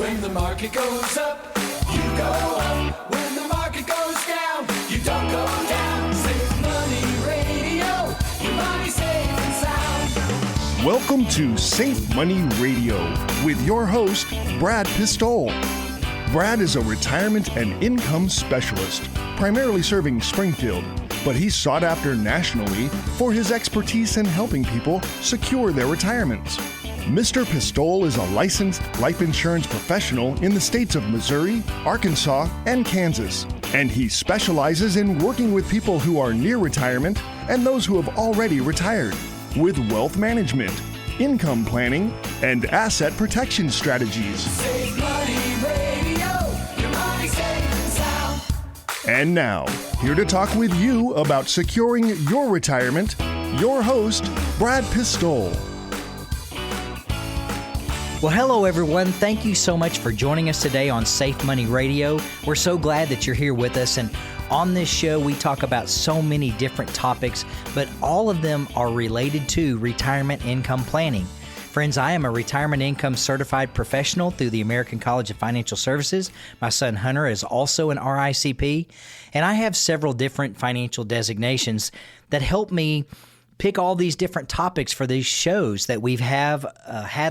When the market goes up, you go up. When the market goes down, you don't go down. Save Money Radio, your money safe and sound. Welcome to Safe Money Radio with your host, Brad Pistole. Brad is a retirement and income specialist, primarily serving Springfield, but he's sought after nationally for his expertise in helping people secure their retirements. Mr. Pistole is a licensed life insurance professional in the states of Missouri, Arkansas, and Kansas, and he specializes in working with people who are near retirement and those who have already retired with wealth management, income planning, and asset protection strategies. Save Money Radio, your money safe and sound. And now, here to talk with you about securing your retirement, your host, Brad Pistole. Well, hello, everyone. Thank you so much for joining us today on Safe Money Radio. We're so glad that you're here with us. And on this show, we talk about so many different topics, but all of them are related to retirement income planning. Friends, I am a retirement income certified professional through the American College of Financial Services. My son Hunter is also an RICP, and I have several different financial designations that help me pick all these different topics for these shows that we've had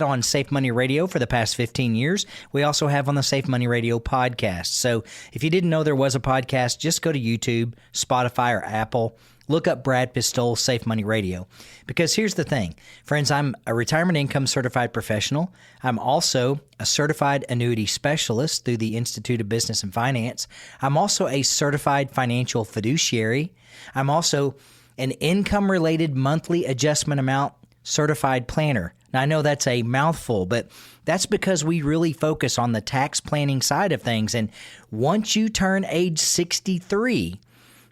on Safe Money Radio for the past 15 years. We also have on the Safe Money Radio podcast. So if you didn't know there was a podcast, just go to YouTube, Spotify, or Apple. Look up Brad Pistole Safe Money Radio. Because here's the thing, friends, I'm a retirement income certified professional. I'm also a certified annuity specialist through the Institute of Business and Finance. I'm also a certified financial fiduciary. I'm also an income-related monthly adjustment amount certified planner. Now, I know that's a mouthful, but that's because we really focus on the tax planning side of things. And once you turn age 63,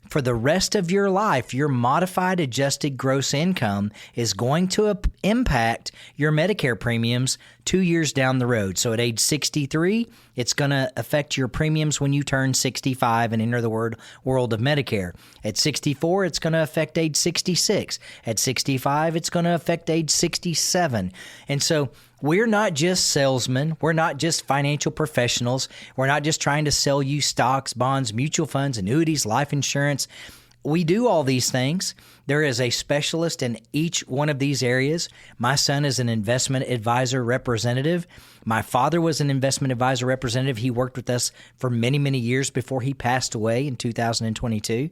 for the rest of your life, your modified adjusted gross income is going to impact your Medicare premiums 2 years down the road. So at age 63, it's going to affect your premiums when you turn 65 and enter the world of Medicare. At 64, it's going to affect age 66. At 65, it's going to affect age 67. And so we're not just salesmen. We're not just financial professionals. We're not just trying to sell you stocks, bonds, mutual funds, annuities, life insurance. We do all these things. There is a specialist in each one of these areas. My son is an investment advisor representative. My father was an investment advisor representative. He worked with us for many, many years before he passed away in 2022.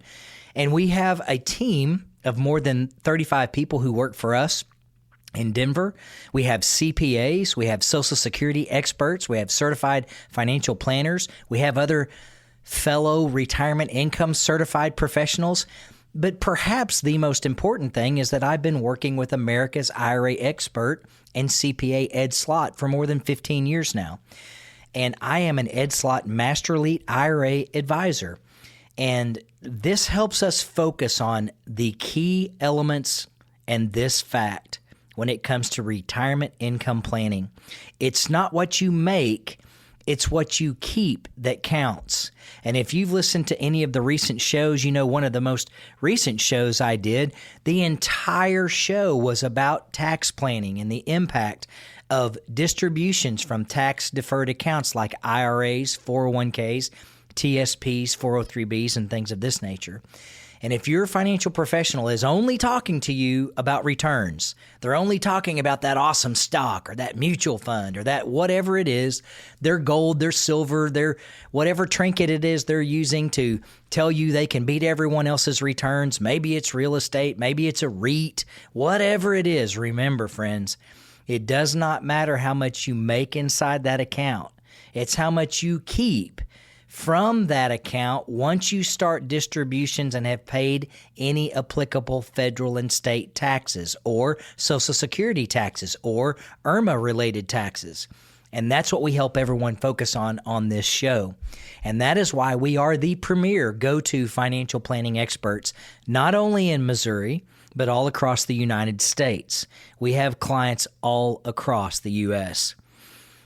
And we have a team of more than 35 people who work for us in Denver. We have CPAs, we have Social Security experts, we have certified financial planners, we have other fellow retirement income certified professionals. But perhaps the most important thing is that I've been working with America's IRA expert and CPA Ed Slott for more than 15 years now. And I am an Ed Slott Master Elite IRA advisor. And this helps us focus on the key elements and this fact when it comes to retirement income planning. It's not what you make, it's what you keep that counts. And if you've listened to any of the recent shows, you know one of the most recent shows I did, the entire show was about tax planning and the impact of distributions from tax-deferred accounts like IRAs, 401ks, TSPs, 403bs, and things of this nature. And if your financial professional is only talking to you about returns, they're only talking about that awesome stock or that mutual fund or that whatever it is, their gold, their silver, their whatever trinket it is they're using to tell you they can beat everyone else's returns, maybe it's real estate, maybe it's a REIT, whatever it is, remember, friends, it does not matter how much you make inside that account. It's how much you keep from that account once you start distributions and have paid any applicable federal and state taxes or Social Security taxes or IRMA-related taxes. And that's what we help everyone focus on this show. And that is why we are the premier go-to financial planning experts, not only in Missouri, but all across the United States. We have clients all across the U.S.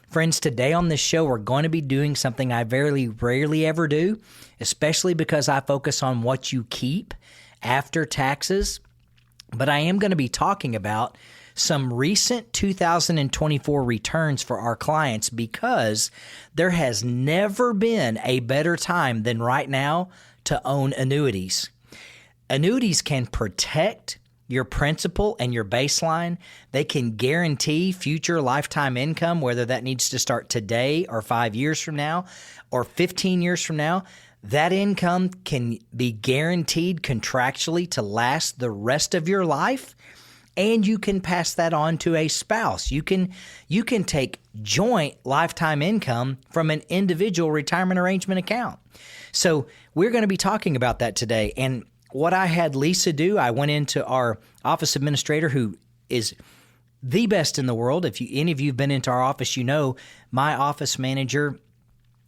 Friends, today on this show, we're going to be doing something I very rarely ever do, especially because I focus on what you keep after taxes. But I am going to be talking about some recent 2024 returns for our clients because there has never been a better time than right now to own annuities. Annuities can protect your principal and your baseline. They can guarantee future lifetime income, whether that needs to start today or 5 years from now or 15 years from now. That income can be guaranteed contractually to last the rest of your life, and you can pass that on to a spouse. You can take joint lifetime income from an individual retirement arrangement account. So we're going to be talking about that today. And what I had Lisa do, I went into our office administrator, who is the best in the world. If any of you have been into our office, you know my office manager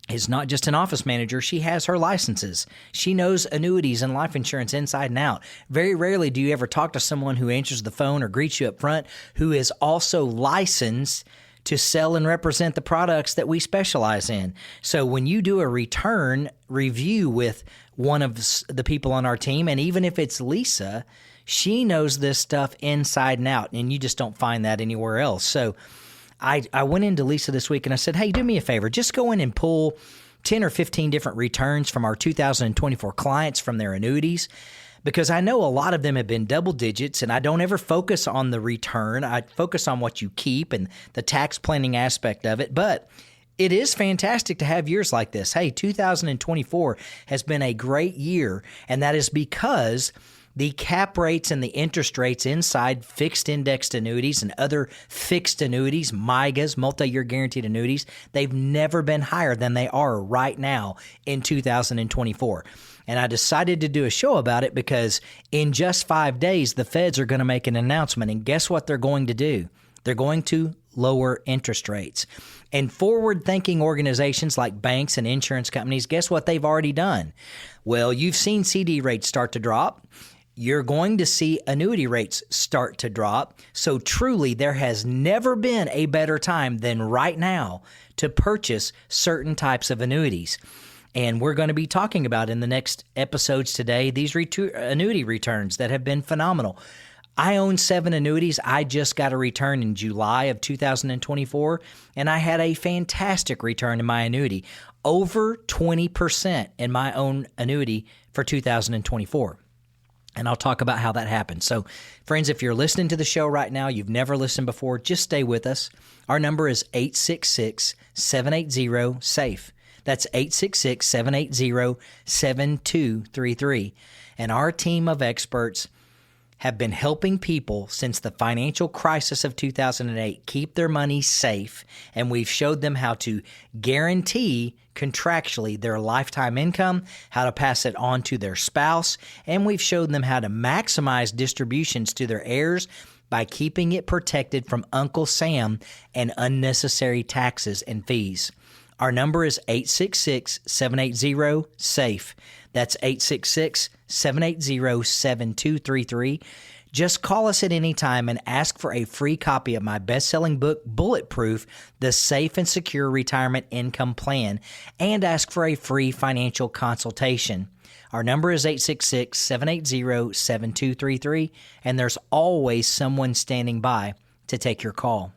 is not just an office manager. She has her licenses. She knows annuities and life insurance inside and out. Very rarely do you ever talk to someone who answers the phone or greets you up front who is also licensed to sell and represent the products that we specialize in. So when you do a return review with one of the people on our team, and even if it's Lisa, she knows this stuff inside and out, and you just don't find that anywhere else. So I went into Lisa this week and I said, hey, do me a favor. Just go in and pull 10 or 15 different returns from our 2024 clients from their annuities, because I know a lot of them have been double digits, and I don't ever focus on the return. I focus on what you keep and the tax planning aspect of it. But it is fantastic to have years like this. Hey, 2024 has been a great year, and that is because the cap rates and the interest rates inside fixed indexed annuities and other fixed annuities, MIGAs, multi-year guaranteed annuities, they've never been higher than they are right now in 2024. And I decided to do a show about it because in just 5 days, the feds are going to make an announcement. And guess what they're going to do? They're going to lower interest rates. And forward-thinking organizations like banks and insurance companies, guess what they've already done? Well, you've seen CD rates start to drop. You're going to see annuity rates start to drop. So truly, there has never been a better time than right now to purchase certain types of annuities. And we're going to be talking about in the next episodes today these annuity returns that have been phenomenal. I own 7 annuities. I just got a return in July of 2024, and I had a fantastic return in my annuity, over 20% in my own annuity for 2024. And I'll talk about how that happened. So, friends, if you're listening to the show right now, you've never listened before, just stay with us. Our number is 866-780-SAFE. That's 866-780-7233. And our team of experts have been helping people since the financial crisis of 2008 keep their money safe, and we've showed them how to guarantee contractually their lifetime income, how to pass it on to their spouse, and we've showed them how to maximize distributions to their heirs by keeping it protected from Uncle Sam and unnecessary taxes and fees. Our number is 866-780-SAFE. That's 866-780-7233. Just call us at any time and ask for a free copy of my best-selling book, Bulletproof, The Safe and Secure Retirement Income Plan, and ask for a free financial consultation. Our number is 866-780-7233, and there's always someone standing by to take your call.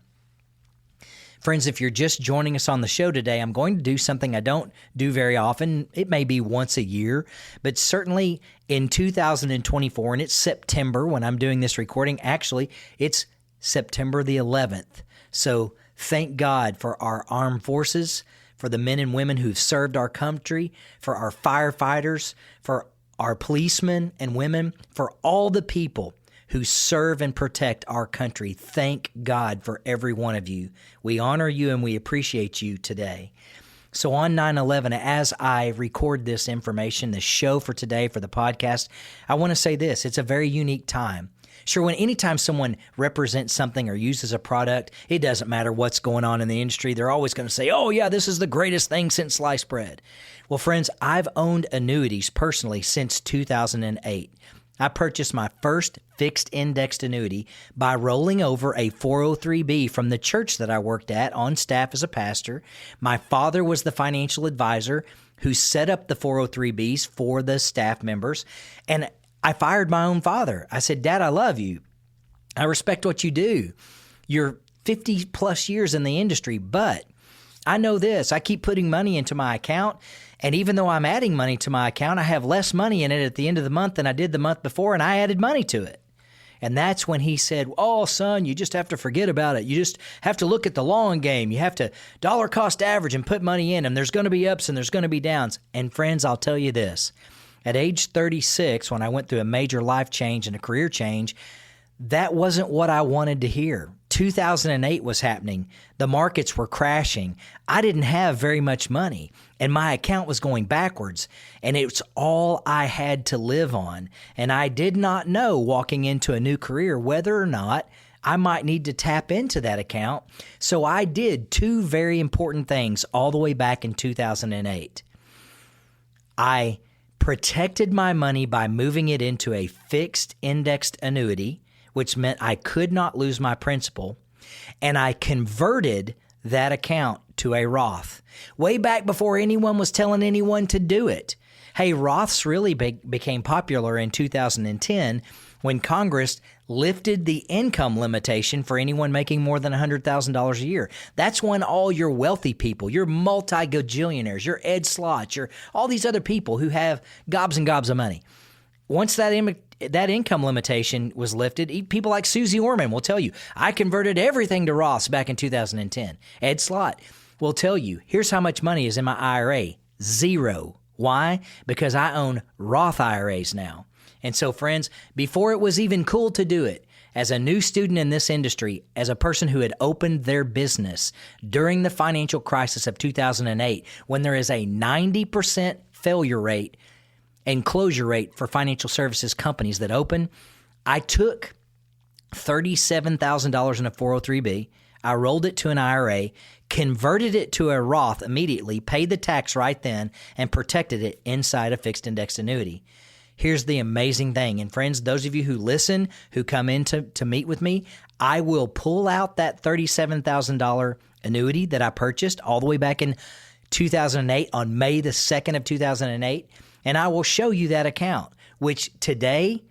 Friends, if you're just joining us on the show today, I'm going to do something I don't do very often. It may be once a year, but certainly in 2024, and it's September when I'm doing this recording. Actually, it's September the 11th. So thank God for our armed forces, for the men and women who've served our country, for our firefighters, for our policemen and women, for all the people who serve and protect our country. Thank God for every one of you. We honor you and we appreciate you today. So on 9/11, as I record this information, the show for today for the podcast, I want to say this. It's a very unique time. Sure, anytime someone represents something or uses a product, it doesn't matter what's going on in the industry. They're always going to say, oh, yeah, this is the greatest thing since sliced bread. Well, friends, I've owned annuities personally since 2008. I purchased my first fixed indexed annuity by rolling over a 403B from the church that I worked at on staff as a pastor. My father was the financial advisor who set up the 403Bs for the staff members, and I fired my own father. I said, Dad, I love you, I respect what you do. You're 50 plus years in the industry, but I know this. I keep putting money into my account, and even though I'm adding money to my account, I have less money in it at the end of the month than I did the month before, and I added money to it. And that's when he said, oh, son, you just have to forget about it. You just have to look at the long game. You have to dollar cost average and put money in, and there's going to be ups and there's going to be downs. And friends, I'll tell you this. At age 36, when I went through a major life change and a career change, that wasn't what I wanted to hear. 2008 was happening. The markets were crashing. I didn't have very much money, and my account was going backwards, and it's all I had to live on. And I did not know walking into a new career whether or not I might need to tap into that account. So I did two very important things all the way back in 2008. I protected my money by moving it into a fixed indexed annuity, which meant I could not lose my principal, and I converted that account to a Roth way back before anyone was telling anyone to do it. Hey, Roths really became popular in 2010 when Congress lifted the income limitation for anyone making more than $100,000 a year. That's when all your wealthy people, your multi-gajillionaires, your Ed Slots, your all these other people who have gobs and gobs of money. Once that income limitation was lifted, people like Susie Orman will tell you, I converted everything to Roths back in 2010. Ed Slott will tell you, here's how much money is in my IRA. Zero. Why? Because I own Roth IRAs now. And so, friends, before it was even cool to do it, as a new student in this industry, as a person who had opened their business during the financial crisis of 2008, when there is a 90% failure rate and closure rate for financial services companies that open, I took $37,000 in a 403B. I rolled it to an IRA, converted it to a Roth immediately, paid the tax right then, and protected it inside a fixed indexed annuity. Here's the amazing thing. And friends, those of you who listen, who come in to meet with me, I will pull out that $37,000 annuity that I purchased all the way back in 2008 on May the 2nd of 2008. And I will show you that account, which today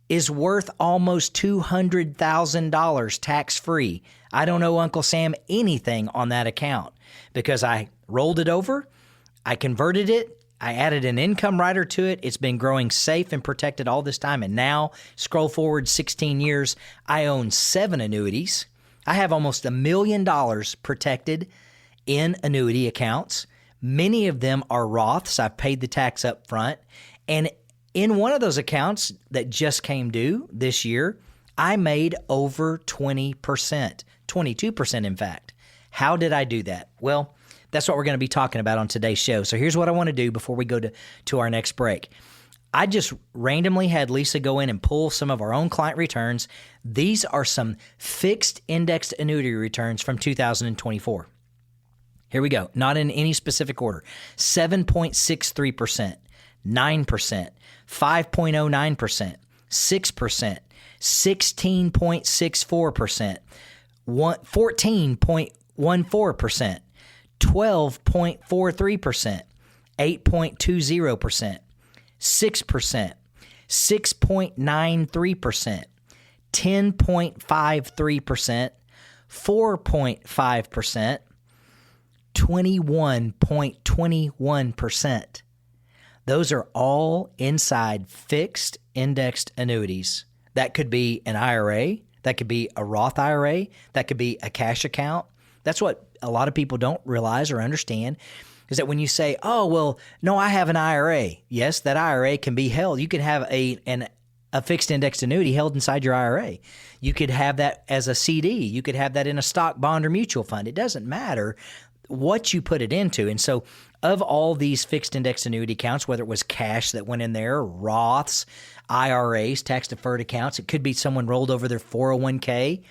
is worth almost $200,000 tax-free. I don't owe Uncle Sam anything on that account because I rolled it over, I converted it, I added an income rider to it. It's been growing safe and protected all this time. And now, scroll forward 16 years, I own 7 annuities. I have almost $1 million protected in annuity accounts. Many of them are Roths. I've paid the tax up front. And in one of those accounts that just came due this year, I made over 20%, 22% in fact. How did I do that? Well, that's what we're going to be talking about on today's show. So here's what I want to do before we go to our next break. I just randomly had Lisa go in and pull some of our own client returns. These are some fixed indexed annuity returns from 2024. Here we go. Not in any specific order. 7.63%, 9%, 5.09%, 6%, 16.64%, 14.14%, 12.43%, 8.20%, 6%, 6.93%, 10.53%, 4.5%, 21.21%. Those are all inside fixed indexed annuities. That could be an IRA. That could be a Roth IRA. That could be a cash account. That's what a lot of people don't realize or understand is that when you say, oh, well, no, I have an IRA. Yes, that IRA can be held. You can have a fixed indexed annuity held inside your IRA. You could have that as a CD. You could have that in a stock, bond, or mutual fund. It doesn't matter what you put it into. And so of all these fixed indexed annuity accounts, whether it was cash that went in there, Roths, IRAs, tax-deferred accounts, it could be someone rolled over their 401k.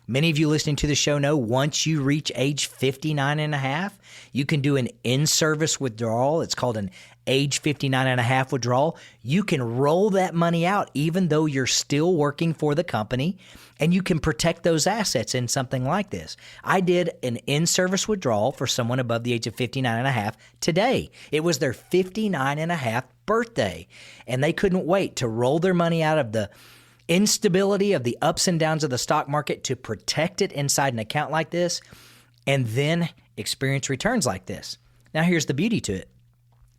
Many of you listening to the show know once you reach age 59 and a half, you can do an in-service withdrawal. It's called an age 59 and a half withdrawal. You can roll that money out even though you're still working for the company, and you can protect those assets in something like this. I did an in-service withdrawal for someone above the age of 59 and a half today. It was their 59 and a half birthday, and they couldn't wait to roll their money out of the instability of the ups and downs of the stock market to protect it inside an account like this, and then experience returns like this. Now, here's the beauty to it.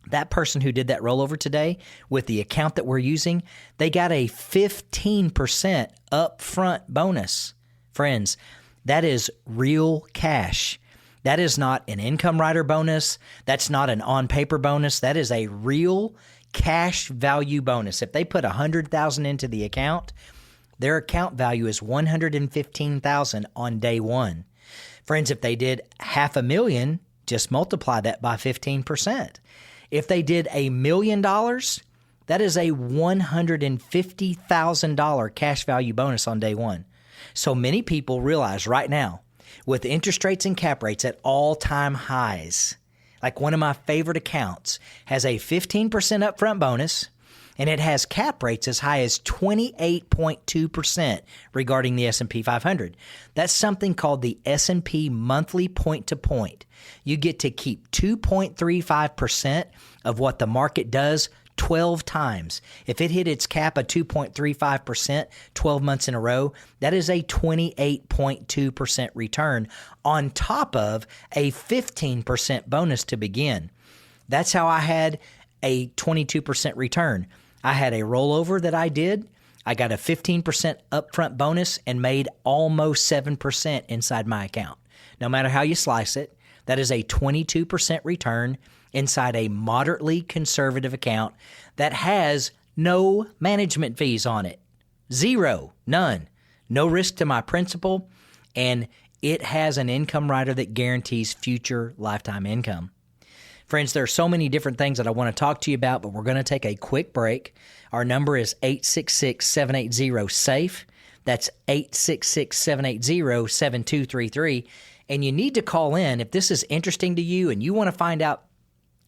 That person who did that rollover today with the account that we're using, they got a 15% upfront bonus. Friends, that is real cash. That is not an income rider bonus. That's not an on-paper bonus. That is a real cash value bonus. If they put $100,000 into the account, their account value is $115,000 on day one. Friends, if they did $500,000, just multiply that by 15%. If they did $1 million, that is a $150,000 cash value bonus on day one. So many people realize right now, with interest rates and cap rates at all-time highs, like one of my favorite accounts has a 15% upfront bonus, and it has cap rates as high as 28.2% regarding the S&P 500. That's something called the S&P monthly point-to-point. You get to keep 2.35% of what the market does 12 times. If it hit its cap of 2.35% 12 months in a row, that is a 28.2% return on top of a 15% bonus to begin. That's how I had a 22% return. I had a rollover that I did. I got a 15% upfront bonus and made almost 7% inside my account. No matter how you slice it, that is a 22% return inside a moderately conservative account that has no management fees on it. Zero, none. No risk to my principal, and it has an income rider that guarantees future lifetime income. Friends, there are so many different things that I want to talk to you about, but we're going to take a quick break. Our number is 866-780-SAFE. That's 866-780-7233. And you need to call in if this is interesting to you and you want to find out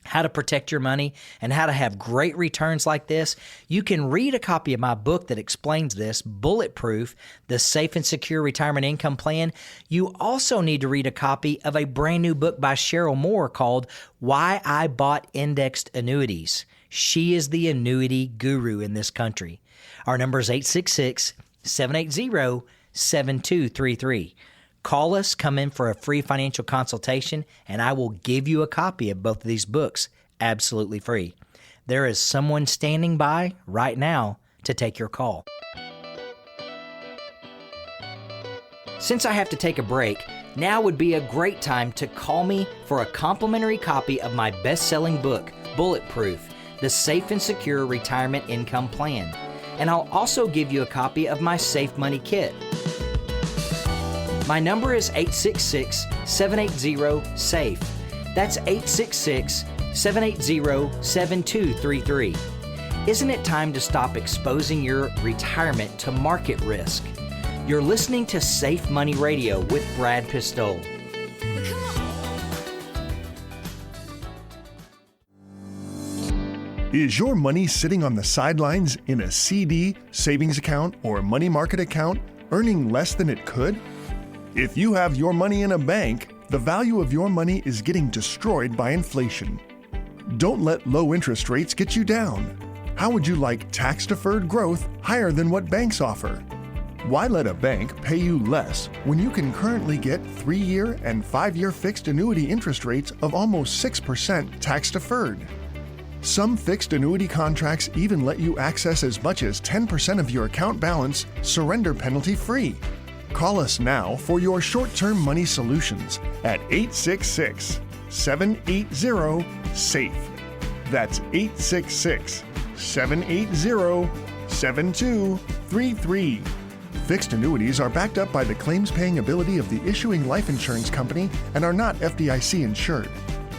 how to protect your money and how to have great returns like this. You can read a copy of my book that explains this, Bulletproof, the Safe and Secure Retirement Income Plan. You also need to read a copy of a brand new book by Cheryl Moore called Why I Bought Indexed Annuities. She is the annuity guru in this country. Our number is 866-780-7233. Call us, come in for a free financial consultation, and I will give you a copy of both of these books absolutely free. There is someone standing by right now to take your call. Since I have to take a break, now would be a great time to call me for a complimentary copy of my best-selling book, Bulletproof, the Safe and Secure Retirement Income Plan. And I'll also give you a copy of my Safe Money Kit. My number is 866-780-SAFE. That's 866-780-7233. Isn't it time to stop exposing your retirement to market risk? You're listening to Safe Money Radio with Brad Pistole. Is your money sitting on the sidelines in a CD, savings account, or money market account, earning less than it could? If you have your money in a bank, the value of your money is getting destroyed by inflation. Don't let low interest rates get you down. How would you like tax-deferred growth higher than what banks offer? Why let a bank pay you less when you can currently get 3-year and 5-year fixed annuity interest rates of almost 6% tax-deferred? Some fixed annuity contracts even let you access as much as 10% of your account balance surrender penalty-free. Call us now for your short-term money solutions at 866-780-SAFE. That's 866-780-7233. Fixed annuities are backed up by the claims-paying ability of the issuing life insurance company and are not FDIC insured.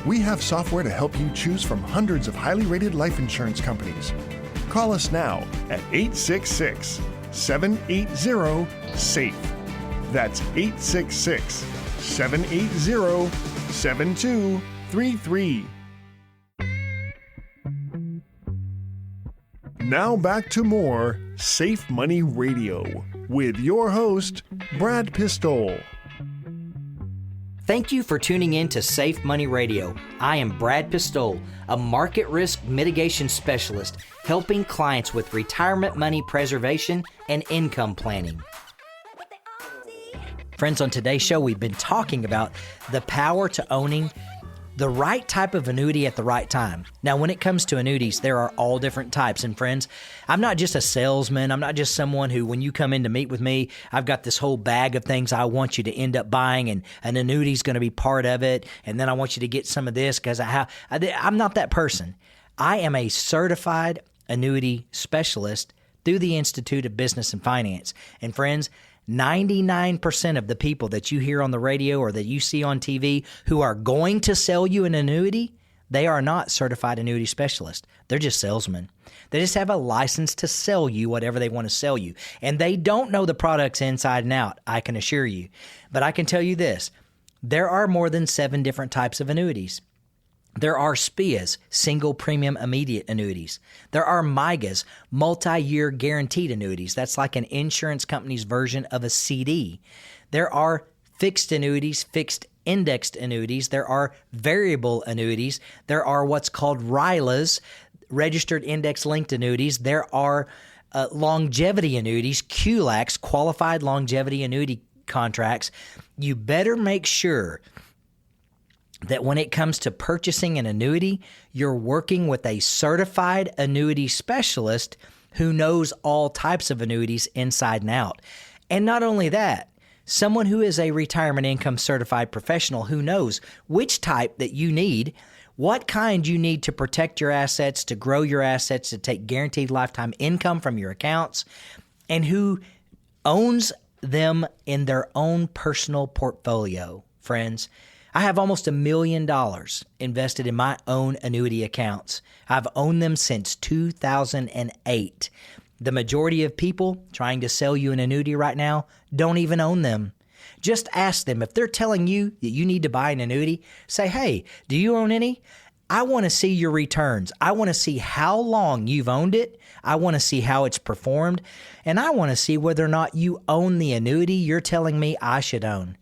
We have software to help you choose from hundreds of highly rated life insurance companies. Call us now at 866-780-SAFE. That's 866-780-7233. Now back to more Safe Money Radio with your host, Brad Pistole. Thank you for tuning in to Safe Money Radio. I am Brad Pistole, a market risk mitigation specialist helping clients with retirement money preservation and income planning. Friends, on today's show, we've been talking about the power to owning the right type of annuity at the right time. Now, when it comes to annuities, there are all different types. And friends, I'm not just a salesman. I'm not just someone who, when you come in to meet with me, I've got this whole bag of things I want you to end up buying, and an annuity is going to be part of it. And then I want you to get some of this because I'm not that person. I am a certified annuity specialist through the Institute of Business and Finance. And friends, 99% of the people that you hear on the radio or that you see on TV who are going to sell you an annuity, they are not certified annuity specialists. They're just salesmen. They just have a license to sell you whatever they want to sell you. And they don't know the products inside and out, I can assure you. But I can tell you this, there are more than 7 different types of annuities. There are SPIAs, single premium immediate annuities. There are MIGAs, multi-year guaranteed annuities. That's like an insurance company's version of a CD. There are fixed annuities, fixed indexed annuities. There are variable annuities. There are what's called RILAs, registered index linked annuities. There are longevity annuities, QLACs, qualified longevity annuity contracts. You better make sure that when it comes to purchasing an annuity, you're working with a certified annuity specialist who knows all types of annuities inside and out. And not only that, someone who is a retirement income certified professional who knows which type that you need, what kind you need to protect your assets, to grow your assets, to take guaranteed lifetime income from your accounts, and who owns them in their own personal portfolio, friends. I have almost $1 million invested in my own annuity accounts. I've owned them since 2008. The majority of people trying to sell you an annuity right now don't even own them. Just ask them. If they're telling you that you need to buy an annuity, say, hey, do you own any? I want to see your returns. I want to see how long you've owned it. I want to see how it's performed. And I want to see whether or not you own the annuity you're telling me I should own.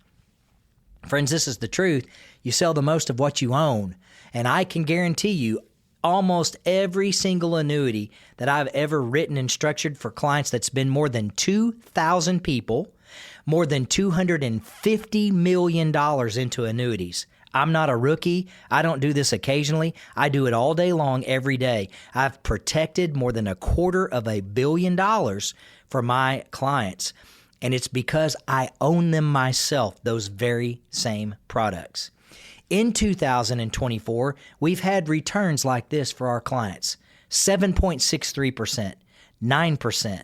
Friends, this is the truth. You sell the most of what you own. And I can guarantee you almost every single annuity that I've ever written and structured for clients that's been more than 2,000 people, more than $250 million into annuities. I'm not a rookie. I don't do this occasionally. I do it all day long, every day. I've protected more than $250 million for my clients. And it's because I own them myself, those very same products. In 2024, we've had returns like this for our clients: 7.63%, 9%,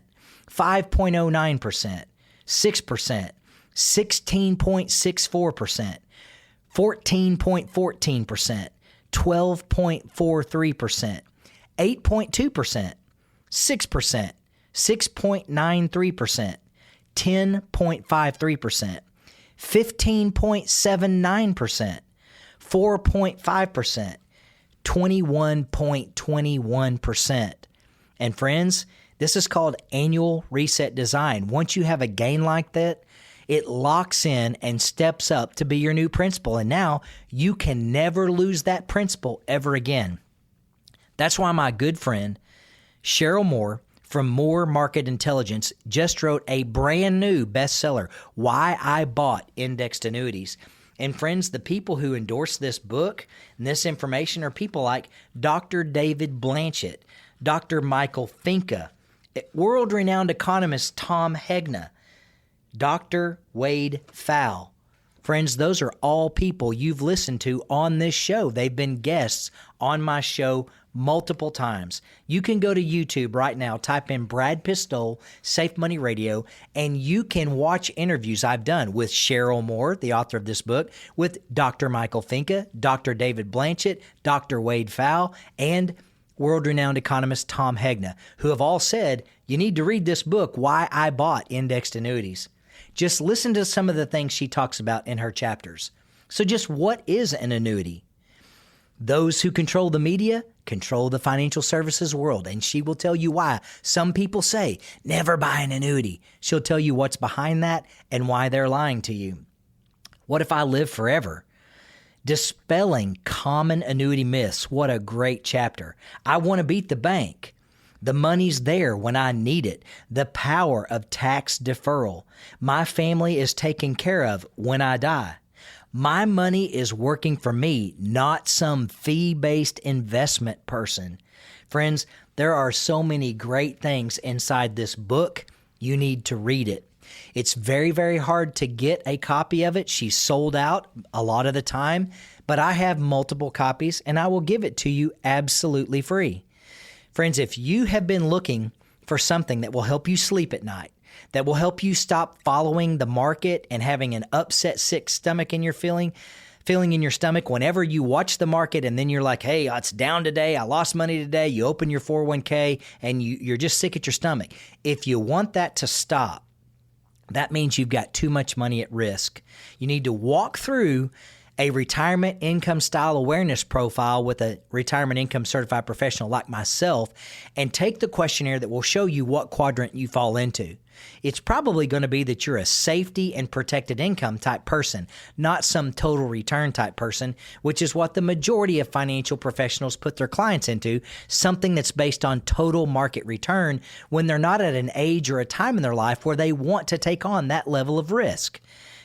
5.09%, 6%, 16.64%, 14.14%, 12.43%, 8.2%, 6%, 6.93%, 10.53%, 15.79%, 4.5%, 21.21%. And friends, this is called annual reset design. Once you have a gain like that, it locks in and steps up to be your new principal. And now you can never lose that principal ever again. That's why my good friend, Cheryl Moore, from Moore Market Intelligence, just wrote a brand new bestseller, Why I Bought Indexed Annuities. And friends, the people who endorse this book and this information are people like Dr. David Blanchett, Dr. Michael Finke, world-renowned economist Tom Hegna, Dr. Wade Pfau. Friends, those are all people you've listened to on this show. They've been guests on my show multiple times. You can go to YouTube right now, type in Brad Pistole, Safe Money Radio, and you can watch interviews I've done with Cheryl Moore, the author of this book, with Dr. Michael Finke, Dr. David Blanchett, Dr. Wade Pfau, and world-renowned economist Tom Hegna, who have all said, you need to read this book, Why I Bought Indexed Annuities. Just listen to some of the things she talks about in her chapters. So just what is an annuity? Those who control the media control the financial services world, and she will tell you why. Some people say, never buy an annuity. She'll tell you what's behind that and why they're lying to you. What if I live forever? Dispelling common annuity myths. What a great chapter. I want to beat the bank. The money's there when I need it. The power of tax deferral. My family is taken care of when I die. My money is working for me, not some fee-based investment person. Friends, there are so many great things inside this book. You need to read it. It's very, very hard to get a copy of it. She's sold out a lot of the time, but I have multiple copies and I will give it to you absolutely free. Friends, if you have been looking for something that will help you sleep at night, that will help you stop following the market and having an upset, sick stomach in your feeling in your stomach whenever you watch the market and then you're like, hey, it's down today, I lost money today, you open your 401k and you're just sick at your stomach. If you want that to stop, that means you've got too much money at risk. You need to walk through a retirement income style awareness profile with a retirement income certified professional like myself and take the questionnaire that will show you what quadrant you fall into. It's probably going to be that you're a safety and protected income type person, not some total return type person, which is what the majority of financial professionals put their clients into, something that's based on total market return when they're not at an age or a time in their life where they want to take on that level of risk.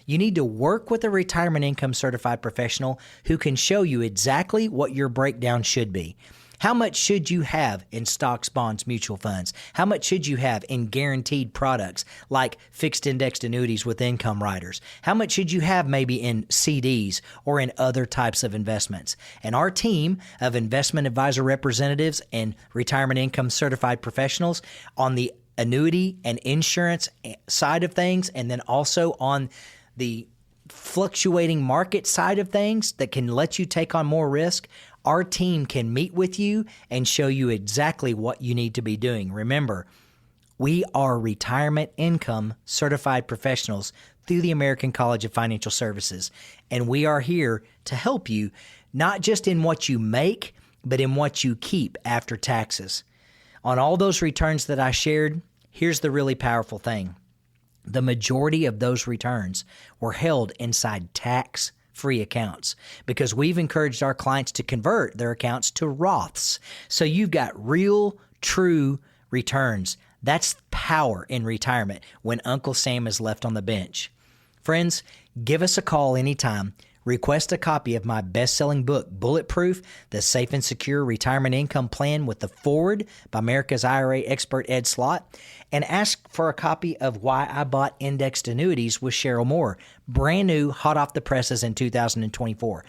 You need to work with a retirement income certified professional who can show you exactly what your breakdown should be. How much should you have in stocks, bonds, mutual funds? How much should you have in guaranteed products like fixed indexed annuities with income riders? How much should you have maybe in CDs or in other types of investments? And our team of investment advisor representatives and retirement income certified professionals on the annuity and insurance side of things, and then also on the fluctuating market side of things that can let you take on more risk, our team can meet with you and show you exactly what you need to be doing. Remember, we are retirement income certified professionals through the American College of Financial Services, and we are here to help you not just in what you make, but in what you keep after taxes. On all those returns that I shared, here's the really powerful thing. The majority of those returns were held inside tax-free accounts because we've encouraged our clients to convert their accounts to Roths. So you've got real, true returns. That's power in retirement when Uncle Sam is left on the bench. Friends, give us a call anytime. Request a copy of my best-selling book, Bulletproof, The Safe and Secure Retirement Income Plan with the Forward by America's IRA expert Ed Slott, and ask for a copy of Why I Bought Indexed Annuities with Cheryl Moore, brand new, hot off the presses in 2024.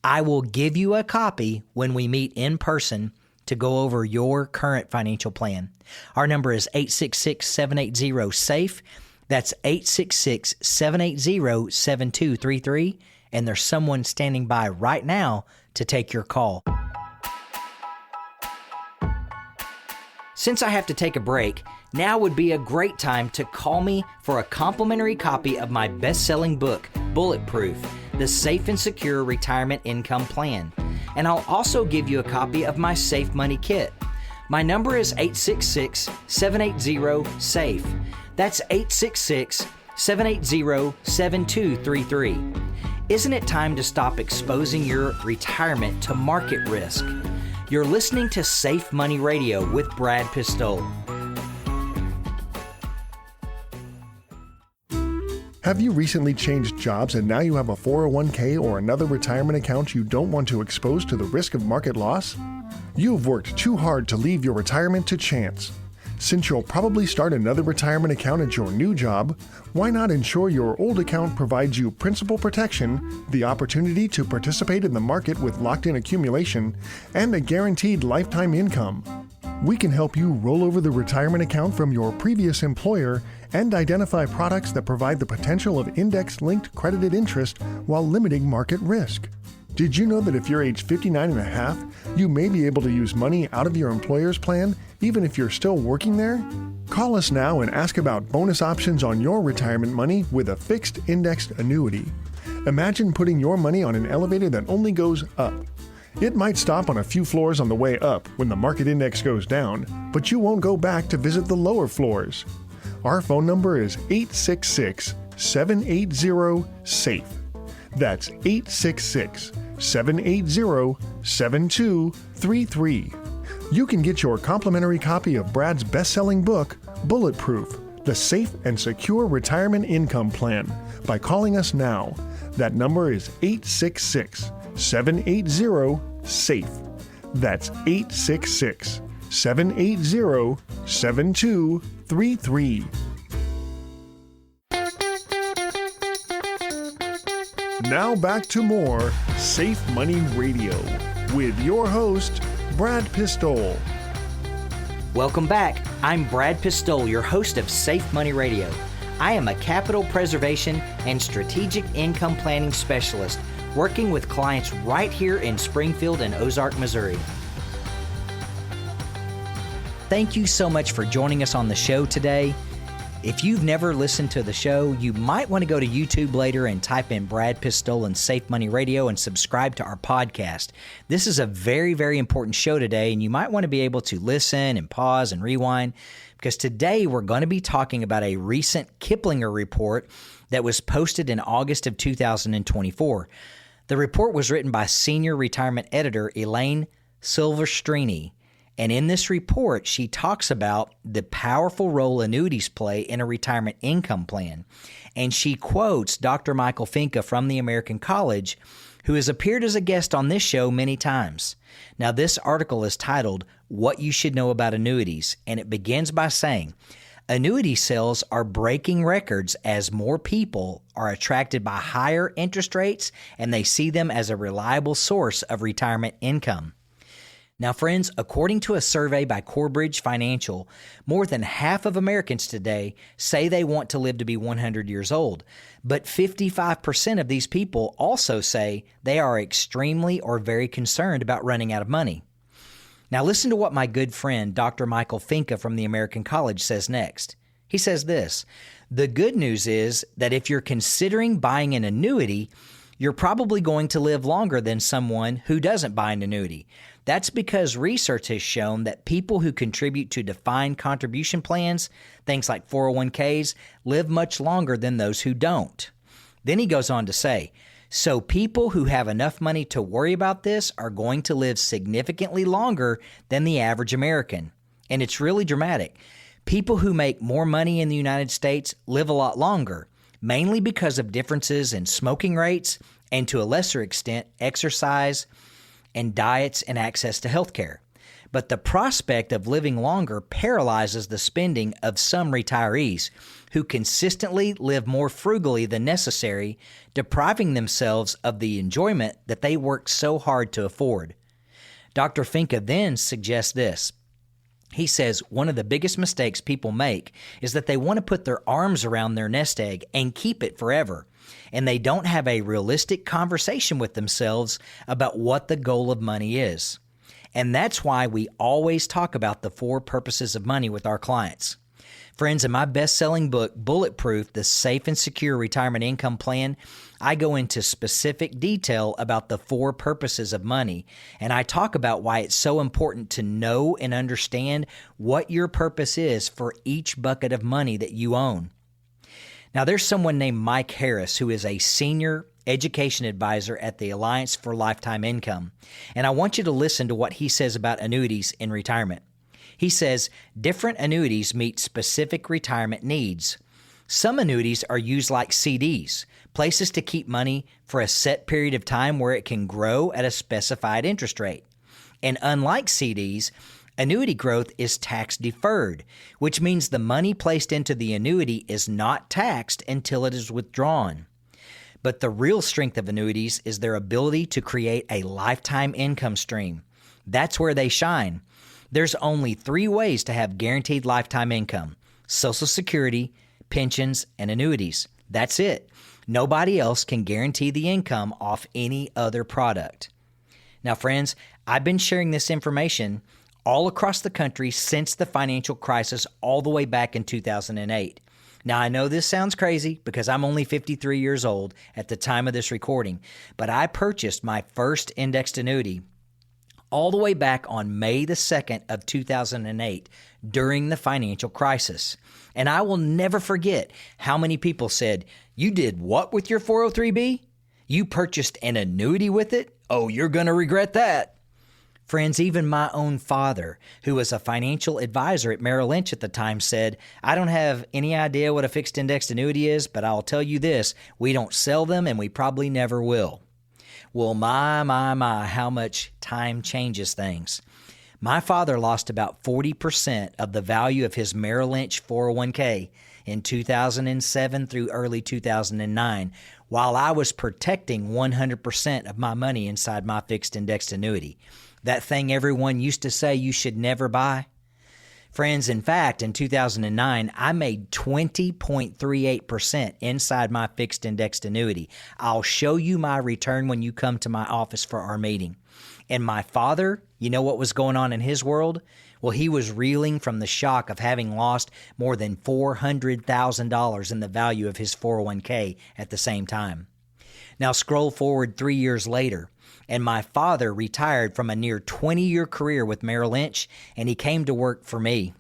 I will give you a copy when we meet in person to go over your current financial plan. Our number is 866-780-SAFE. That's 866-780-7233. And there's someone standing by right now to take your call. Since I have to take a break, now would be a great time to call me for a complimentary copy of my best-selling book, Bulletproof, The Safe and Secure Retirement Income Plan. And I'll also give you a copy of my Safe Money Kit. My number is 866-780-SAFE. That's 866-780-7233. Isn't it time to stop exposing your retirement to market risk? You're listening to Safe Money Radio with Brad Pistole. Have you recently changed jobs and now you have a 401k or another retirement account you don't want to expose to the risk of market loss? You've worked too hard to leave your retirement to chance. Since you'll probably start another retirement account at your new job, why not ensure your old account provides you principal protection, the opportunity to participate in the market with locked-in accumulation, and a guaranteed lifetime income? We can help you roll over the retirement account from your previous employer and identify products that provide the potential of index-linked credited interest while limiting market risk. Did you know that if you're age 59 and a half, you may be able to use money out of your employer's plan even if you're still working there? Call us now and ask about bonus options on your retirement money with a fixed indexed annuity. Imagine putting your money on an elevator that only goes up. It might stop on a few floors on the way up when the market index goes down, but you won't go back to visit the lower floors. Our phone number is 866-780-SAFE. That's 866-780-7233. You can get your complimentary copy of Brad's best-selling book, Bulletproof, The Safe and Secure Retirement Income Plan, by calling us now. That number is 866-780-SAFE. That's 866-780-7233. Now back to more Safe Money Radio with your host, Brad Pistol. Welcome back. I'm Brad Pistol, your host of Safe Money Radio. I am a capital preservation and strategic income planning specialist working with clients right here in Springfield and Ozark, Missouri. Thank you so much for joining us on the show today. If you've never listened to the show, you might want to go to YouTube later and type in Brad Pistol and Safe Money Radio and subscribe to our podcast. This is a very, very important show today, and you might want to be able to listen and pause and rewind, because today we're going to be talking about a recent Kiplinger report that was posted in August of 2024. The report was written by senior retirement editor Elaine Silverstrini. And in this report, she talks about the powerful role annuities play in a retirement income plan. And she quotes Dr. Michael Finke from the American College, who has appeared as a guest on this show many times. Now, this article is titled, What You Should Know About Annuities, and it begins by saying, annuity sales are breaking records as more people are attracted by higher interest rates and they see them as a reliable source of retirement income. Now, friends, according to a survey by Corebridge Financial, more than half of Americans today say they want to live to be 100 years old, but 55% of these people also say they are extremely or very concerned about running out of money. Now, listen to what my good friend, Dr. Michael Finke from the American College, says next. He says this, the good news is that if you're considering buying an annuity, you're probably going to live longer than someone who doesn't buy an annuity. That's because research has shown that people who contribute to defined contribution plans, things like 401ks, live much longer than those who don't. Then he goes on to say, so people who have enough money to worry about this are going to live significantly longer than the average American. And it's really dramatic. People who make more money in the United States live a lot longer, mainly because of differences in smoking rates and, to a lesser extent, exercise and diets and access to health care. But the prospect of living longer paralyzes the spending of some retirees who consistently live more frugally than necessary, depriving themselves of the enjoyment that they worked so hard to afford. Dr. Finke then suggests this. He says one of the biggest mistakes people make is that they want to put their arms around their nest egg and keep it forever, and they don't have a realistic conversation with themselves about what the goal of money is. And that's why we always talk about the 4 purposes of money with our clients. Friends, in my best-selling book, Bulletproof, The Safe and Secure Retirement Income Plan, I go into specific detail about the 4 purposes of money, and I talk about why it's so important to know and understand what your purpose is for each bucket of money that you own. Now, there's someone named Mike Harris who is a senior education advisor at the Alliance for Lifetime Income, and I want you to listen to what he says about annuities in retirement. He says, different annuities meet specific retirement needs. Some annuities are used like CDs, places to keep money for a set period of time where it can grow at a specified interest rate. And unlike CDs, annuity growth is tax-deferred, which means the money placed into the annuity is not taxed until it is withdrawn. But the real strength of annuities is their ability to create a lifetime income stream. That's where they shine. There's only 3 ways to have guaranteed lifetime income: Social Security, pensions, and annuities. That's it. Nobody else can guarantee the income off any other product. Now, friends, I've been sharing this information all across the country since the financial crisis all the way back in 2008. Now, I know this sounds crazy because I'm only 53 years old at the time of this recording, but I purchased my first indexed annuity all the way back on May the 2nd of 2008 during the financial crisis. And I will never forget how many people said, "You did what with your 403B? You purchased an annuity with it? Oh, you're going to regret that. Friends, even my own father, who was a financial advisor at Merrill Lynch at the time, said, I don't have any idea what a fixed indexed annuity is, but I'll tell you this, we don't sell them and we probably never will. Well, my, how much time changes things. My father lost about 40% of the value of his Merrill Lynch 401k in 2007 through early 2009, while I was protecting 100% of my money inside my fixed indexed annuity. That thing everyone used to say you should never buy. Friends, in fact, in 2009, I made 20.38% inside my fixed indexed annuity. I'll show you my return when you come to my office for our meeting. And my father, you know what was going on in his world? Well, he was reeling from the shock of having lost more than $400,000 in the value of his 401k at the same time. Now scroll forward 3 years later, and my father retired from a near 20-year career with Merrill Lynch, and he came to work for me.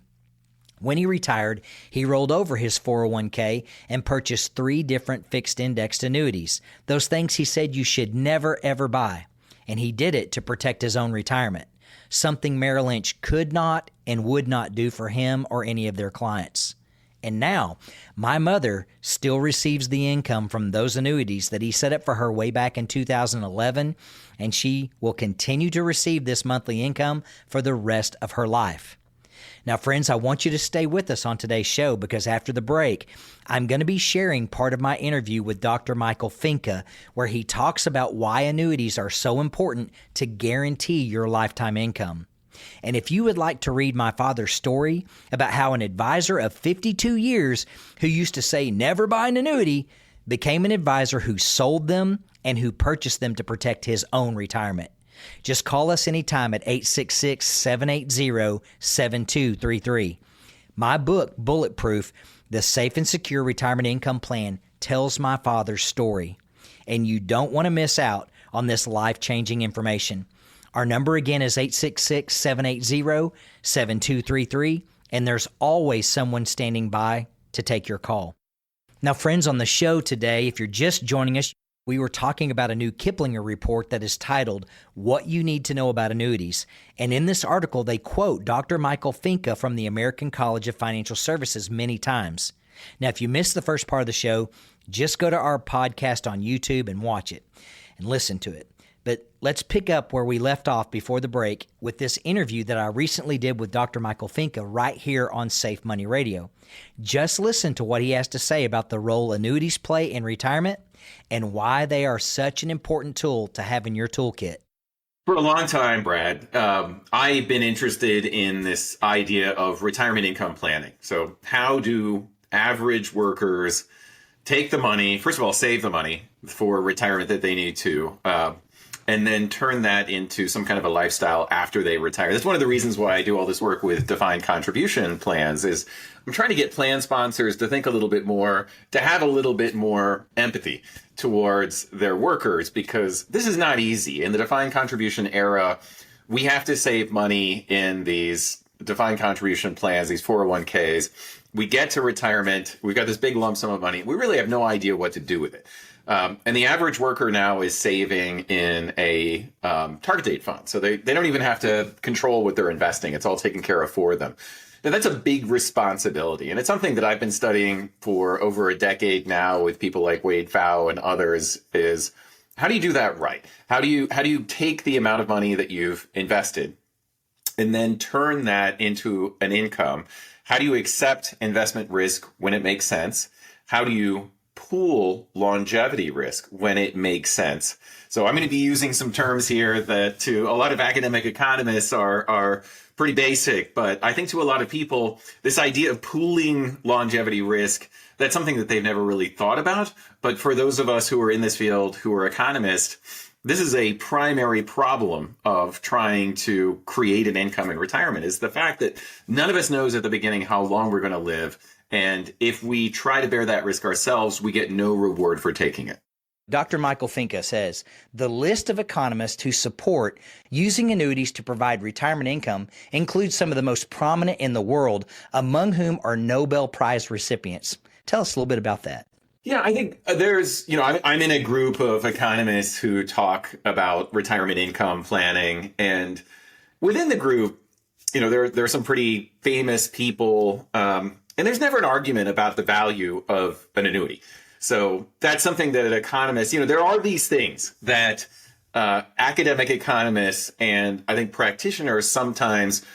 When he retired, he rolled over his 401k and purchased 3 different fixed indexed annuities, those things he said you should never, ever buy. And he did it to protect his own retirement, something Merrill Lynch could not and would not do for him or any of their clients. And now, my mother still receives the income from those annuities that he set up for her way back in 2011, and she will continue to receive this monthly income for the rest of her life. Now, friends, I want you to stay with us on today's show because after the break, I'm going to be sharing part of my interview with Dr. Michael Finca, where he talks about why annuities are so important to guarantee your lifetime income. And if you would like to read my father's story about how an advisor of 52 years who used to say never buy an annuity became an advisor who sold them and who purchased them to protect his own retirement, just call us anytime at 866-780-7233. My book, Bulletproof, The Safe and Secure Retirement Income Plan, tells my father's story. And you don't want to miss out on this life-changing information. Our number again is 866-780-7233, and there's always someone standing by to take your call. Now, friends, on the show today, if you're just joining us, we were talking about a new Kiplinger report that is titled, What You Need to Know About Annuities. And in this article, they quote Dr. Michael Finca from the American College of Financial Services many times. Now, if you missed the first part of the show, just go to our podcast on YouTube and watch it and listen to it. But let's pick up where we left off before the break with this interview that I recently did with Dr. Michael Finca right here on Safe Money Radio. Just listen to what he has to say about the role annuities play in retirement and why they are such an important tool to have in your toolkit. For a long time, Brad, I've been interested in this idea of retirement income planning. So how do average workers take the money, first of all, save the money for retirement that they need to, and then turn that into some kind of a lifestyle after they retire. That's one of the reasons why I do all this work with defined contribution plans is I'm trying to get plan sponsors to think a little bit more, to have a little bit more empathy towards their workers, because this is not easy. In the defined contribution era, we have to save money in these defined contribution plans, these 401ks. We get to retirement, we've got this big lump sum of money. We really have no idea what to do with it. And the average worker now is saving in a target date fund. So they don't even have to control what they're investing. It's all taken care of for them. Now, that's a big responsibility. And it's something that I've been studying for over a decade now with people like Wade Pfau and others is how do you do that right? How do you take the amount of money that you've invested and then turn that into an income? How do you accept investment risk when it makes sense? How do you pool longevity risk when it makes sense? So I'm going to be using some terms here that to a lot of academic economists are pretty basic, but I think to a lot of people, this idea of pooling longevity risk, that's something that they've never really thought about. But for those of us who are in this field, who are economists, this is a primary problem of trying to create an income in retirement, is the fact that none of us knows at the beginning how long we're going to live. And if we try to bear that risk ourselves, we get no reward for taking it. Dr. Michael Finca says, the list of economists who support using annuities to provide retirement income includes some of the most prominent in the world, among whom are Nobel Prize recipients. Tell us a little bit about that. Yeah, I think there's, I'm in a group of economists who talk about retirement income planning. And within the group, there are some pretty famous people, and there's never an argument about the value of an annuity. So that's something that economists, there are these things that academic economists and I think practitioners sometimes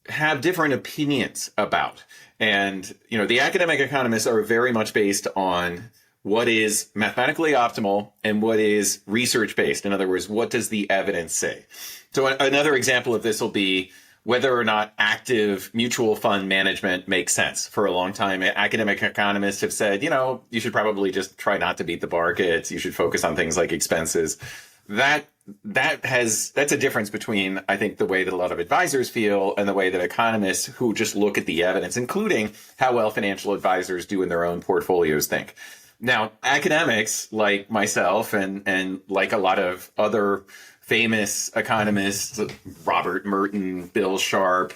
have different opinions about. And, the academic economists are very much based on what is mathematically optimal and what is research based. In other words, what does the evidence say? So another example of this will be whether or not active mutual fund management makes sense. For a long time, academic economists have said, you should probably just try not to beat the markets. You should focus on things like expenses. That's a difference between, I think, the way that a lot of advisors feel and the way that economists who just look at the evidence, including how well financial advisors do in their own portfolios, think. Now, academics like myself and like a lot of other famous economists, Robert Merton, Bill Sharp,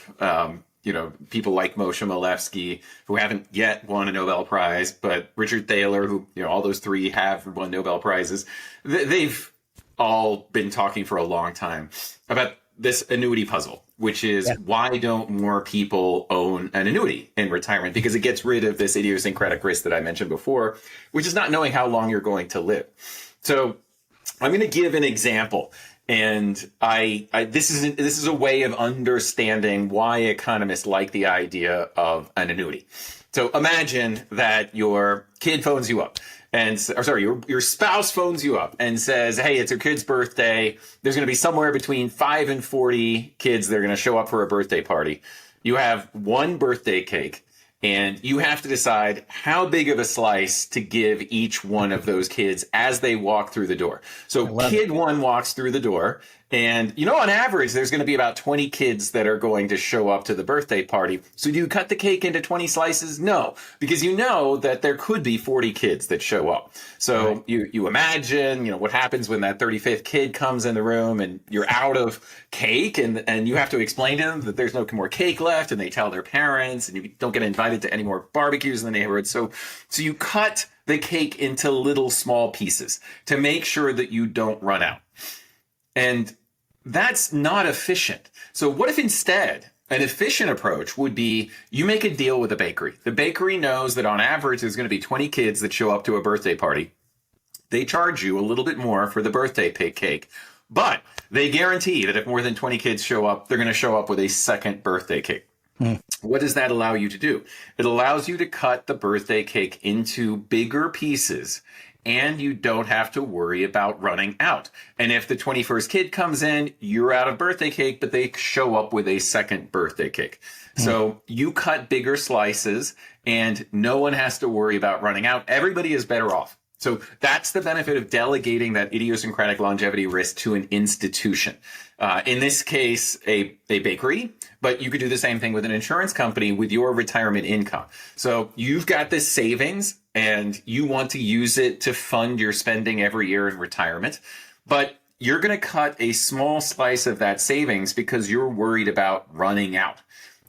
people like Moshe Milevsky, who haven't yet won a Nobel Prize, but Richard Thaler, who, all those three have won Nobel Prizes, they've all been talking for a long time about this annuity puzzle, which is why don't more people own an annuity in retirement? Because it gets rid of this idiosyncratic risk that I mentioned before, which is not knowing how long you're going to live. So I'm going to give an example. And this is a way of understanding why economists like the idea of an annuity. So imagine that your kid phones you up. Your spouse phones you up and says, hey, it's your kid's birthday. There's going to be somewhere between 5 and 40 kids that are going to show up for a birthday party. You have one birthday cake, and you have to decide how big of a slice to give each one of those kids as they walk through the door. So kid one walks through the door, and on average, there's going to be about 20 kids that are going to show up to the birthday party. So do you cut the cake into 20 slices? No, because you know that there could be 40 kids that show up. So you imagine, what happens when that 35th kid comes in the room and you're out of cake and you have to explain to them that there's no more cake left, and they tell their parents, and you don't get invited to any more barbecues in the neighborhood. So you cut the cake into little small pieces to make sure that you don't run out. And that's not efficient. So what if instead an efficient approach would be you make a deal with a bakery. The bakery knows that on average there's going to be 20 kids that show up to a birthday party. They charge you a little bit more for the birthday cake, but they guarantee that if more than 20 kids show up, they're going to show up with a second birthday cake. What does that allow you to do? It allows you to cut the birthday cake into bigger pieces, and you don't have to worry about running out. And if the 21st kid comes in, you're out of birthday cake, but they show up with a second birthday cake. So you cut bigger slices and no one has to worry about running out. Everybody is better off. So that's the benefit of delegating that idiosyncratic longevity risk to an institution. In this case, a bakery, but you could do the same thing with an insurance company with your retirement income. So you've got this savings and you want to use it to fund your spending every year in retirement, but you're going to cut a small slice of that savings because you're worried about running out.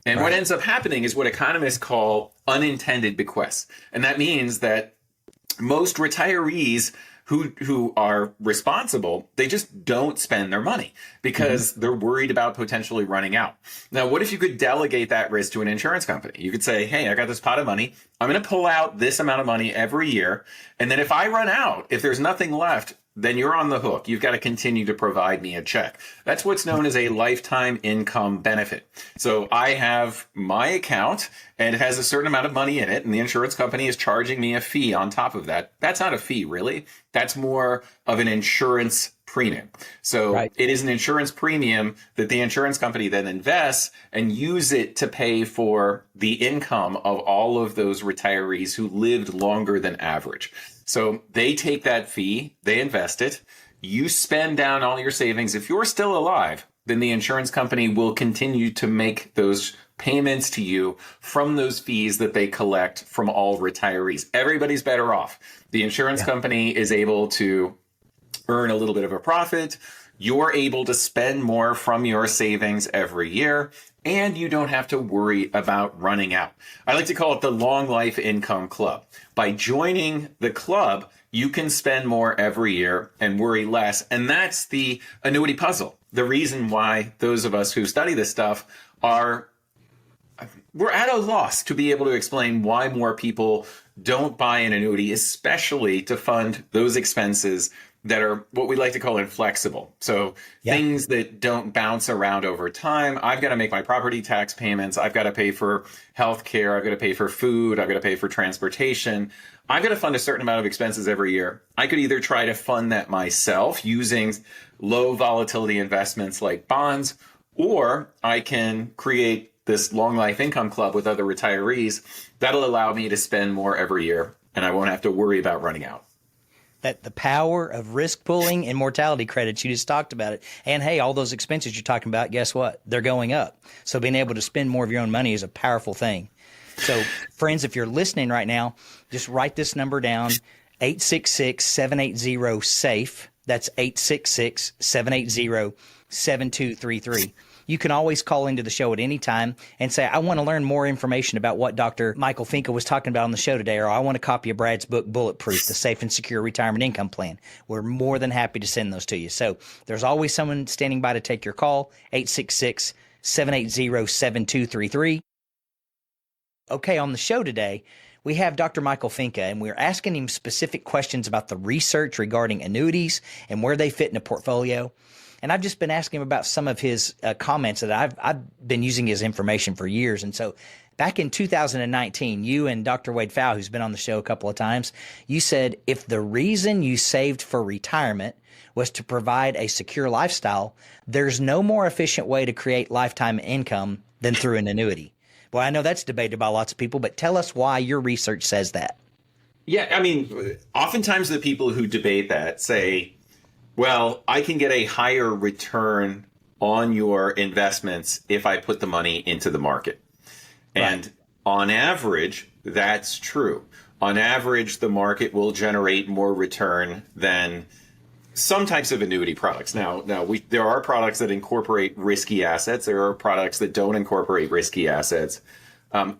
And what ends up happening is what economists call unintended bequests. And that means that most retirees who are responsible, they just don't spend their money because they're worried about potentially running out. Now, what if you could delegate that risk to an insurance company? You could say, hey, I got this pot of money. I'm going to pull out this amount of money every year. And then if I run out, if there's nothing left, then you're on the hook. You've got to continue to provide me a check. That's what's known as a lifetime income benefit. So I have my account and it has a certain amount of money in it, and the insurance company is charging me a fee on top of that. That's not a fee, really. That's more of an insurance premium. So it is an insurance premium that the insurance company then invests and use it to pay for the income of all of those retirees who lived longer than average. So they take that fee, they invest it, you spend down all your savings. If you're still alive, then the insurance company will continue to make those payments to you from those fees that they collect from all retirees. Everybody's better off. The insurance company is able to earn a little bit of a profit. You're able to spend more from your savings every year, and you don't have to worry about running out. I like to call it the Long Life Income Club. By joining the club, you can spend more every year and worry less. And that's the annuity puzzle. The reason why those of us who study this stuff we're at a loss to be able to explain why more people don't buy an annuity, especially to fund those expenses that are what we like to call inflexible. So things that don't bounce around over time. I've got to make my property tax payments. I've got to pay for health care. I've got to pay for food. I've got to pay for transportation. I've got to fund a certain amount of expenses every year. I could either try to fund that myself using low volatility investments like bonds, or I can create this long life income club with other retirees. That'll allow me to spend more every year, and I won't have to worry about running out. That the power of risk pooling and mortality credits, you just talked about it. And hey, all those expenses you're talking about, guess what? They're going up. So being able to spend more of your own money is a powerful thing. So friends, if you're listening right now, just write this number down, 866-780-SAFE. That's 866-780-7233. You can always call into the show at any time and say, I want to learn more information about what Dr. Michael Finke was talking about on the show today, or I want a copy of Brad's book, Bulletproof, The Safe and Secure Retirement Income Plan. We're more than happy to send those to you. So there's always someone standing by to take your call, 866-780-7233. Okay, on the show today, we have Dr. Michael Finke, and we're asking him specific questions about the research regarding annuities and where they fit in a portfolio. And I've just been asking him about some of his comments that I've been using his information for years. And so back in 2019, you and Dr. Wade Pfau, who's been on the show a couple of times, you said if the reason you saved for retirement was to provide a secure lifestyle, there's no more efficient way to create lifetime income than through an annuity. Well, I know that's debated by lots of people, but tell us why your research says that. Yeah, I mean, oftentimes the people who debate that say, well, I can get a higher return on your investments if I put the money into the market. And on average, that's true. On average, the market will generate more return than some types of annuity products. Now, there are products that incorporate risky assets. There are products that don't incorporate risky assets.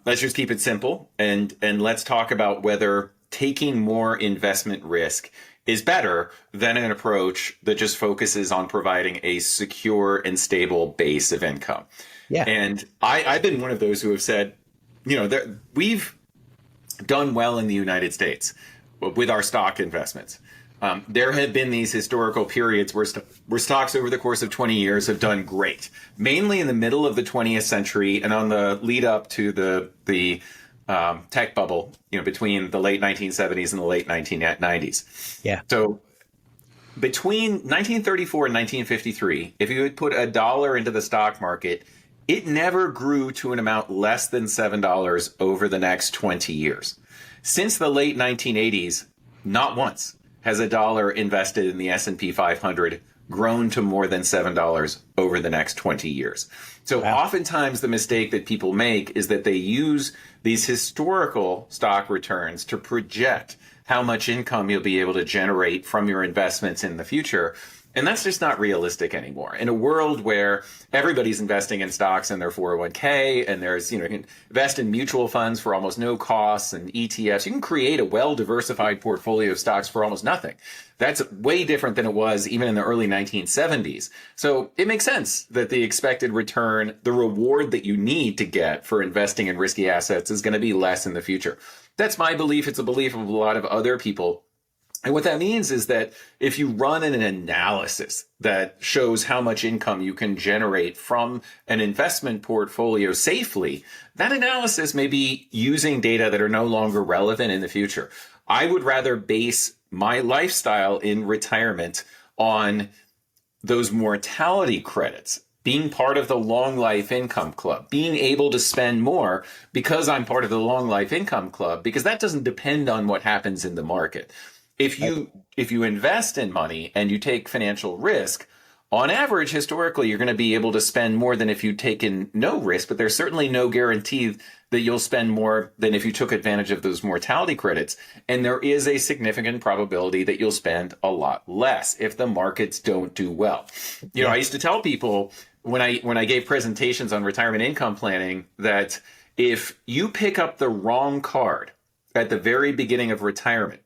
Let's just keep it simple, and let's talk about whether taking more investment risk is better than an approach that just focuses on providing a secure and stable base of income. Yeah. And I've been one of those who have said, we've done well in the United States with our stock investments. There have been these historical periods where stocks over the course of 20 years have done great, mainly in the middle of the 20th century and on the lead up to the tech bubble, between the late 1970s and the late 1990s. Yeah. So between 1934 and 1953, if you would put $1 into the stock market, it never grew to an amount less than $7 over the next 20 years. Since the late 1980s, not once has $1 invested in the S&P 500 grown to more than $7 over the next 20 years. So oftentimes the mistake that people make is that they use these historical stock returns to project how much income you'll be able to generate from your investments in the future. And that's just not realistic anymore. In a world where everybody's investing in stocks in their 401k, and there's, you can invest in mutual funds for almost no costs and ETFs, you can create a well-diversified portfolio of stocks for almost nothing. That's way different than it was even in the early 1970s. So it makes sense that the expected return, the reward that you need to get for investing in risky assets, is going to be less in the future. That's my belief. It's a belief of a lot of other people. And what that means is that if you run an analysis that shows how much income you can generate from an investment portfolio safely, that analysis may be using data that are no longer relevant in the future. I would rather base my lifestyle in retirement on those mortality credits, being part of the Long Life Income Club, being able to spend more because I'm part of the Long Life Income Club, because that doesn't depend on what happens in the market. If you invest in money and you take financial risk, on average, historically, you're going to be able to spend more than if you'd taken no risk, but there's certainly no guarantee that you'll spend more than if you took advantage of those mortality credits. And there is a significant probability that you'll spend a lot less if the markets don't do well. You know, I used to tell people when I gave presentations on retirement income planning that if you pick up the wrong card at the very beginning of retirement,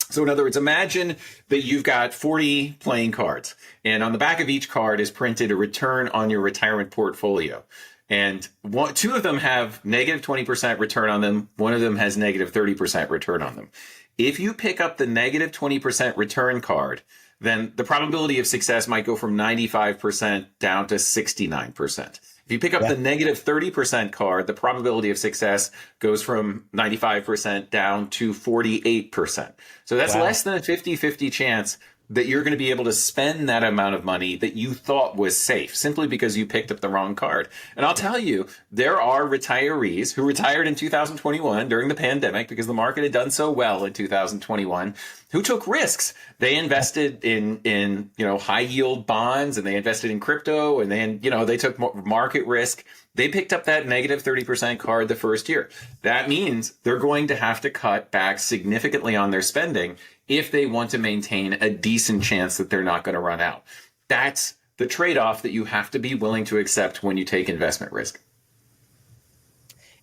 so in other words, imagine that you've got 40 playing cards, and on the back of each card is printed a return on your retirement portfolio. And two of them have negative 20% return on them. One of them has negative 30% return on them. If you pick up the negative 20% return card, then the probability of success might go from 95% down to 69%. If you pick up the negative 30% card, the probability of success goes from 95% down to 48%. So that's less than a 50-50 chance that you're going to be able to spend that amount of money that you thought was safe simply because you picked up the wrong card. And I'll tell you, there are retirees who retired in 2021 during the pandemic because the market had done so well in 2021 who took risks. They invested in high yield bonds, and they invested in crypto, and then, they took market risk. They picked up that negative 30% card the first year. That means they're going to have to cut back significantly on their spending if they want to maintain a decent chance that they're not going to run out. That's the trade-off that you have to be willing to accept when you take investment risk.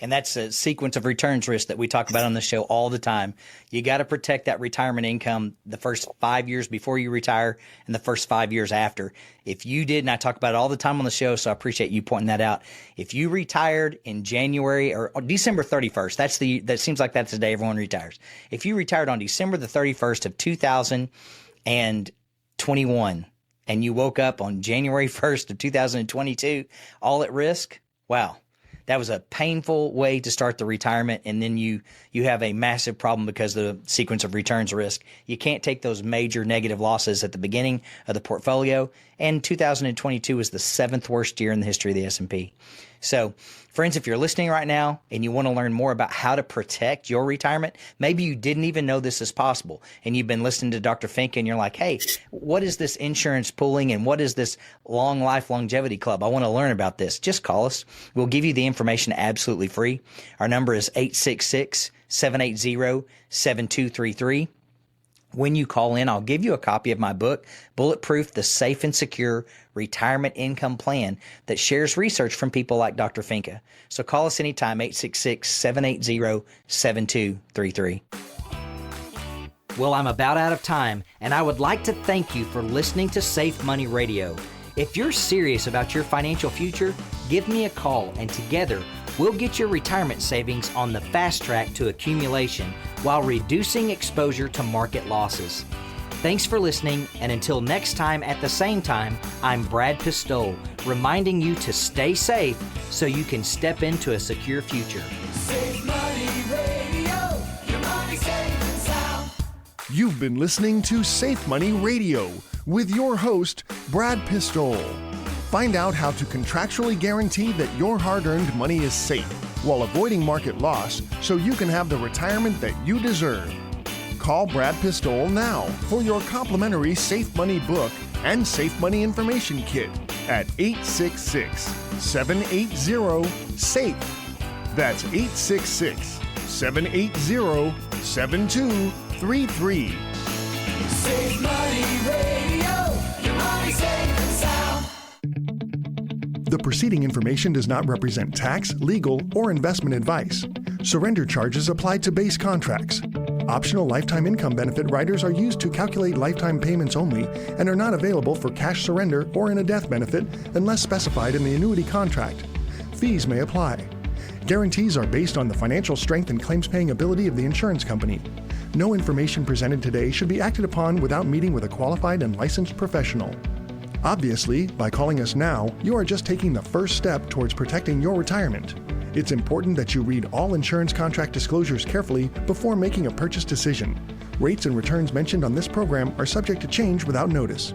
And that's a sequence of returns risk that we talk about on the show all the time. You got to protect that retirement income the first 5 years before you retire and the first 5 years after. If you did, and I talk about it all the time on the show, so I appreciate you pointing that out. If you retired in January or December 31st, that seems like that's the day everyone retires. If you retired on December the 31st of 2021 and you woke up on January 1st of 2022, all at risk, wow. That was a painful way to start the retirement, and then you have a massive problem because of the sequence of returns risk. You can't take those major negative losses at the beginning of the portfolio, and 2022 was the 7th worst year in the history of the S&P. So, friends, if you're listening right now and you want to learn more about how to protect your retirement, maybe you didn't even know this is possible, and you've been listening to Dr. Finke and you're like, hey, what is this insurance pooling and what is this long life longevity club? I want to learn about this. Just call us. We'll give you the information absolutely free. Our number is 866-780-7233. When you call in, I'll give you a copy of my book, Bulletproof: The Safe and Secure Retirement Income Plan, that shares research from people like Dr. Finke. So call us anytime, 866-780-7233. Well, I'm about out of time, and I would like to thank you for listening to Safe Money Radio. If you're serious about your financial future, give me a call, and together we'll get your retirement savings on the fast track to accumulation while reducing exposure to market losses. Thanks for listening, and until next time at the same time, I'm Brad Pistole, reminding you to stay safe so you can step into a secure future. Save Money Radio, your money safe and sound. You've been listening to Safe Money Radio with your host, Brad Pistole. Find out how to contractually guarantee that your hard-earned money is safe while avoiding market loss so you can have the retirement that you deserve. Call Brad Pistole now for your complimentary Safe Money book and Safe Money information kit at 866-780-SAFE. That's 866-780-7233. Save Money Radio, your money safe and sound. The preceding information does not represent tax, legal, or investment advice. Surrender charges apply to base contracts. Optional lifetime income benefit riders are used to calculate lifetime payments only and are not available for cash surrender or in a death benefit unless specified in the annuity contract. Fees may apply. Guarantees are based on the financial strength and claims-paying ability of the insurance company. No information presented today should be acted upon without meeting with a qualified and licensed professional. Obviously, by calling us now, you are just taking the first step towards protecting your retirement. It's important that you read all insurance contract disclosures carefully before making a purchase decision. Rates and returns mentioned on this program are subject to change without notice.